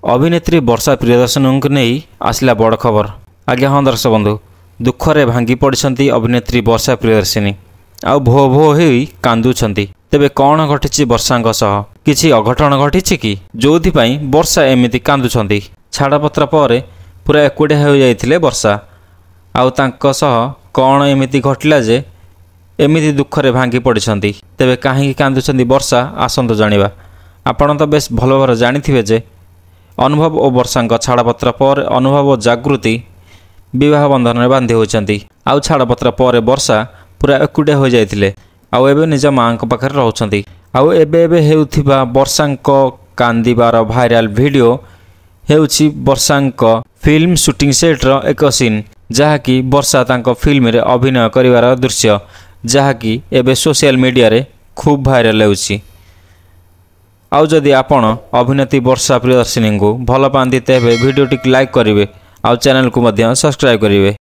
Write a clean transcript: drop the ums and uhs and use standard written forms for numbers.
अभिनेत्री वर्षा प्रियदर्शनी को नहीं आसला बड़ खबर। आज्ञा हाँ दर्शक बंधु, दुखरे भांगी पड़ती अभिनेत्री वर्षा प्रियदर्शनी आउ भो भो हो कांदुछंती। तेबे कौन घटी वर्षा सह किछि अघटन घटी कि जोथिपाई वर्षा एमिति कांदुछंती? छाड़पत्र पर पूरा एकुटिया हो जाइथिले वर्षा आउ तांको सह कौन एमिति घटला जे एमिति दुखरे भांगी पड़ती? तेबे काहे कांदुछंती वर्षा? आसंतु जानिबा। आपण तो बेस भल भाव जानिथिबे जे अनुभव और वर्षा छाड़पत्र पर अनुभव और जागृति विवाह बंधन में बांधि होती। आउ छाड़पत्र पर वर्षा पूरा एकुटिया हो जाइथिले आउ एबे निज माँ पाखे रहउछंती। आउ एबे एबे हेउथिबा वर्षा कांदिबार भाइराल वीडियो हेउछि वर्षा फिल्म शूटिंग सेट्र एक सीन, जहाँकि वर्षा तांको फिल्म रे अभिनय करिवार दृश्य, जहाँकि एबे सोशल मीडिया रे खूब भाइराल हेउछि। आउ जदि आपण अभिनेत्री वर्षा प्रियदर्शनी को भल पाती तेबे वीडियो टी लाइक करेंगे, आउ चैनल को सब्सक्राइब करेंगे।